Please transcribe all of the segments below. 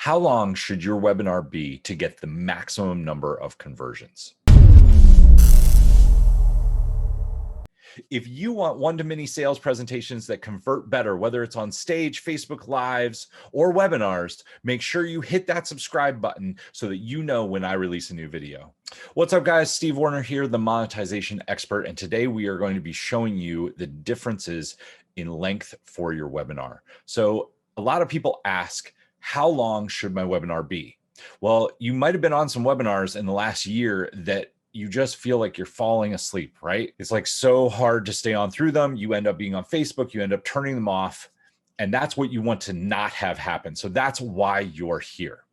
How long should your webinar be to get the maximum number of conversions? If you want one-to-many sales presentations that convert better, whether it's on stage, Facebook Lives, or webinars, make sure you hit that subscribe button so that you know when I release a new video. What's up, guys? Steve Werner here, the monetization expert, and today we are going to be showing you the differences in length for your webinar. So a lot of people ask, how long should my webinar be? Well, you might have been on some webinars in the last year that you just feel like you're falling asleep, right? It's like so hard to stay on through them. You end up being on Facebook, you end up turning them off, and that's what you want to not have happen. So that's why you're here.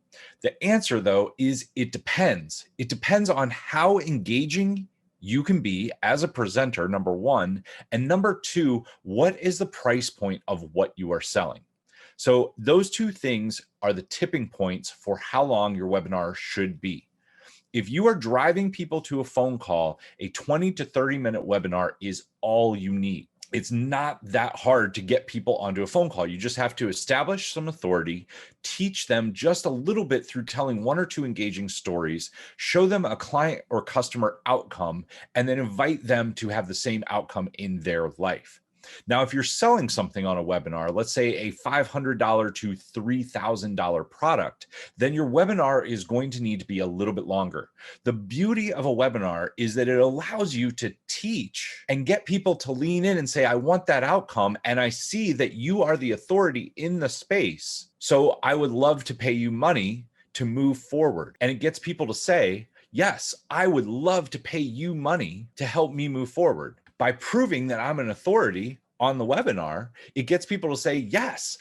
The answer, though, is it depends. It depends on how engaging you can be as a presenter, number one, and number two, what is the price point of what you are selling? So those two things are the tipping points for how long your webinar should be. If you are driving people to a phone call, a 20 to 30-minute webinar is all you need. It's not that hard to get people onto a phone call. You just have to establish some authority, teach them just a little bit through telling one or two engaging stories, show them a client or customer outcome, and then invite them to have the same outcome in their life. Now, if you're selling something on a webinar, let's say a $500 to $3,000 product, then your webinar is going to need to be a little bit longer. The beauty of a webinar is that it allows you to teach and get people to lean in and say, I want that outcome, and I see that you are the authority in the space, so I would love to pay you money to move forward. And it gets people to say, yes, I would love to pay you money to help me move forward. By proving that I'm an authority on the webinar, it gets people to say yes.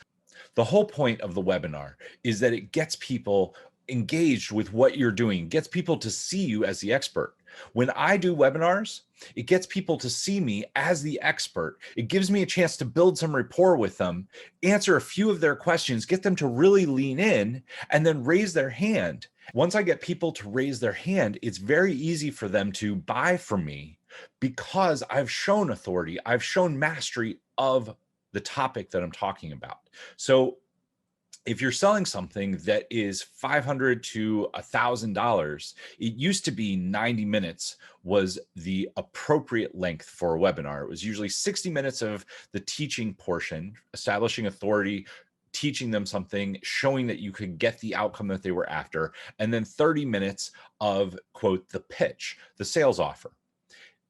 The whole point of the webinar is that it gets people engaged with what you're doing, gets people to see you as the expert. When I do webinars, it gets people to see me as the expert. It gives me a chance to build some rapport with them, answer a few of their questions, get them to really lean in, and then raise their hand. Once I get people to raise their hand, it's very easy for them to buy from me because I've shown authority, I've shown mastery of the topic that I'm talking about. So if you're selling something that is $500 to $1,000, it used to be 90 minutes was the appropriate length for a webinar. It was usually 60 minutes of the teaching portion, establishing authority, teaching them something, showing that you could get the outcome that they were after, and then 30 minutes of, quote, the pitch, the sales offer.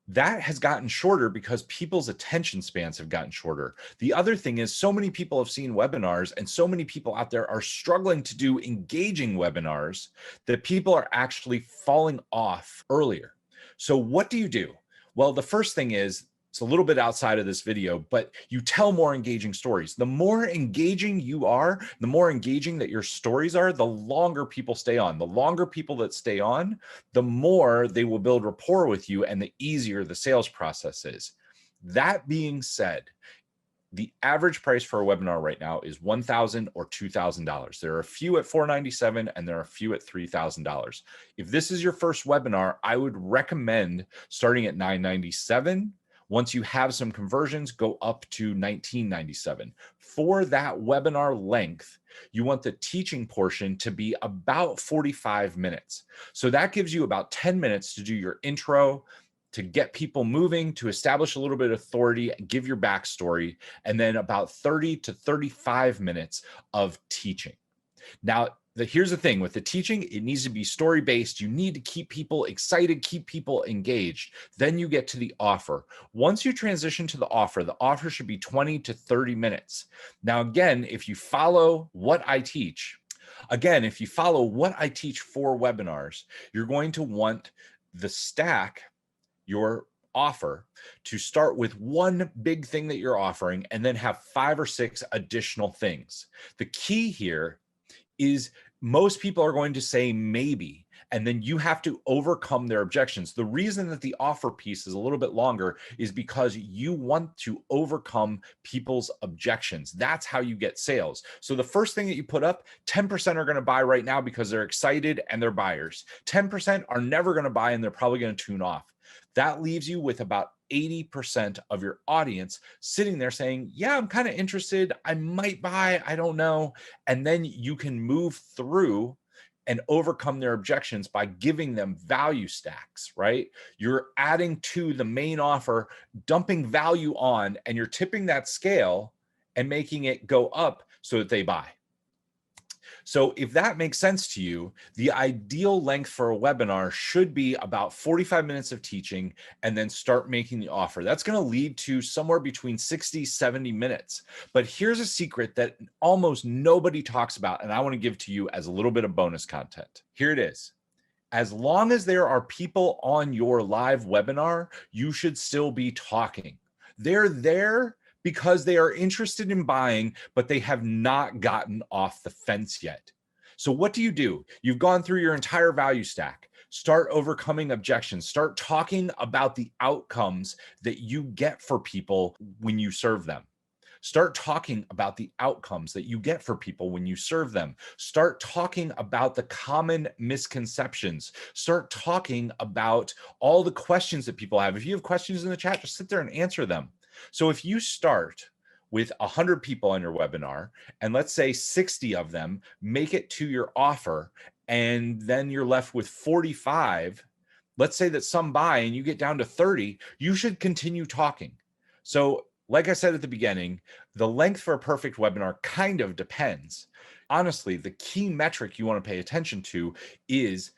That has gotten shorter because people's attention spans have gotten shorter. The other thing is so many people have seen webinars and so many people out there are struggling to do engaging webinars that people are actually falling off earlier. So what do you do? Well, the first thing is, it's a little bit outside of this video, but you tell more engaging stories. The more engaging you are, the more engaging that your stories are, the longer people stay on. The longer people that stay on, the more they will build rapport with you and the easier the sales process is. That being said, the average price for a webinar right now is $1,000 or $2,000. There are a few at $497 and there are a few at $3,000. If this is your first webinar, I would recommend starting at $997. Once you have some conversions, go up to $1997. For that webinar length, you want the teaching portion to be about 45 minutes. So that gives you about 10 minutes to do your intro, to get people moving, to establish a little bit of authority, give your backstory, and then about 30 to 35 minutes of teaching. Now, here's the thing with the teaching, it needs to be story-based. You need to keep people excited, keep people engaged. Then you get to the offer. Once you transition to the offer should be 20 to 30 minutes. Now, again, if you follow what I teach, for webinars, you're going to want the stack, your offer, to start with one big thing that you're offering and then have 5 or 6 additional things. The key here is most people are going to say maybe, and then you have to overcome their objections. The reason that the offer piece is a little bit longer is because you want to overcome people's objections. That's how you get sales. So the first thing that you put up, 10% are going to buy right now because they're excited and they're buyers. 10% are never going to buy and they're probably going to tune off. That leaves you with about 80% of your audience sitting there saying, yeah, I'm kind of interested. I might buy, I don't know. And then you can move through and overcome their objections by giving them value stacks, right? You're adding to the main offer, dumping value on, and you're tipping that scale and making it go up so that they buy. So if that makes sense to you, the ideal length for a webinar should be about 45 minutes of teaching and then start making the offer. That's going to lead to somewhere between 60, 70 minutes. But here's a secret that almost nobody talks about, and I want to give to you as a little bit of bonus content. Here it is. As long as there are people on your live webinar, you should still be talking. They're there because they are interested in buying, but they have not gotten off the fence yet. So what do? You've gone through your entire value stack. Start overcoming objections. Start talking about the outcomes that you get for people when you serve them. Start talking about the outcomes that you get for people when you serve them. Start talking about the common misconceptions. Start talking about all the questions that people have. If you have questions in the chat, just sit there and answer them. So if you start with 100 people on your webinar, and let's say 60 of them make it to your offer, and then you're left with 45, let's say that some buy and you get down to 30, you should continue talking. So like I said at the beginning, the length for a perfect webinar kind of depends. Honestly, the key metric you want to pay attention to is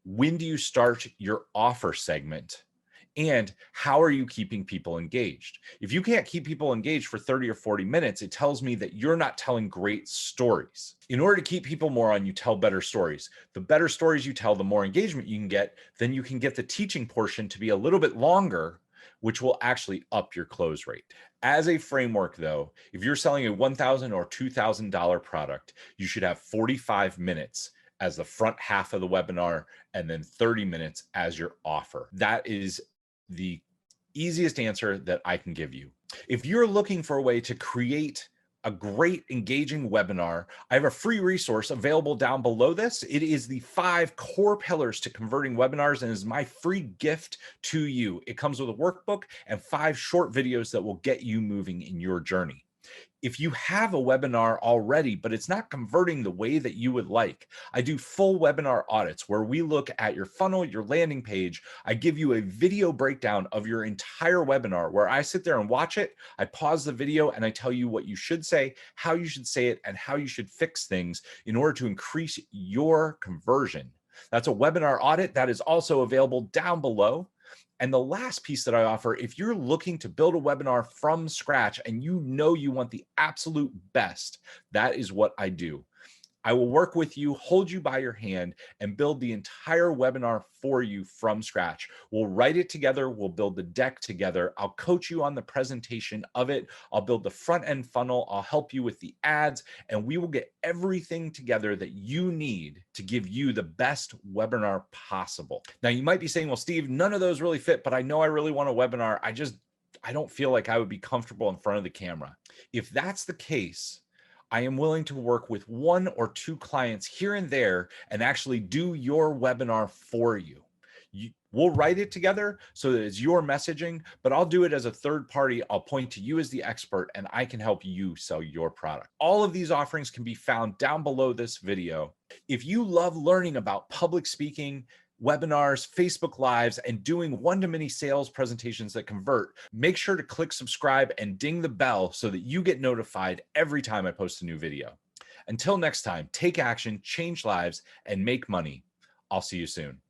when do you start your offer segment? And how are you keeping people engaged? If you can't keep people engaged for 30 or 40 minutes, it tells me that you're not telling great stories. In order to keep people more on, you tell better stories. The better stories you tell, the more engagement you can get, then you can get the teaching portion to be a little bit longer, which will actually up your close rate. As a framework though, if you're selling a $1,000 or $2,000 product, you should have 45 minutes as the front half of the webinar and then 30 minutes as your offer. That is the easiest answer that I can give you. If you're looking for a way to create a great engaging webinar, I have a free resource available down below this. It is the 5 core pillars to converting webinars and is my free gift to you. It comes with a workbook and 5 short videos that will get you moving in your journey. If you have a webinar already, but it's not converting the way that you would like, I do full webinar audits where we look at your funnel, your landing page. I give you a video breakdown of your entire webinar where I sit there and watch it. I pause the video and I tell you what you should say, how you should say it, and how you should fix things in order to increase your conversion. That's a webinar audit that is also available down below. And the last piece that I offer, if you're looking to build a webinar from scratch and you know you want the absolute best, that is what I do. I will work with you, hold you by your hand, and build the entire webinar for you from scratch. We'll write it together. We'll build the deck together. I'll coach you on the presentation of it. I'll build the front end funnel. I'll help you with the ads, and we will get everything together that you need to give you the best webinar possible. Now, you might be saying, well, Steve, none of those really fit, but I know I really want a webinar. I don't feel like I would be comfortable in front of the camera. If that's the case, I am willing to work with 1 or 2 clients here and there and actually do your webinar for you. We'll write it together so that it's your messaging, but I'll do it as a third party. I'll point to you as the expert and I can help you sell your product. All of these offerings can be found down below this video. If you love learning about public speaking, webinars, Facebook Lives, and doing one-to-many sales presentations that convert, make sure to click subscribe and ding the bell so that you get notified every time I post a new video. Until next time, take action, change lives, and make money. I'll see you soon.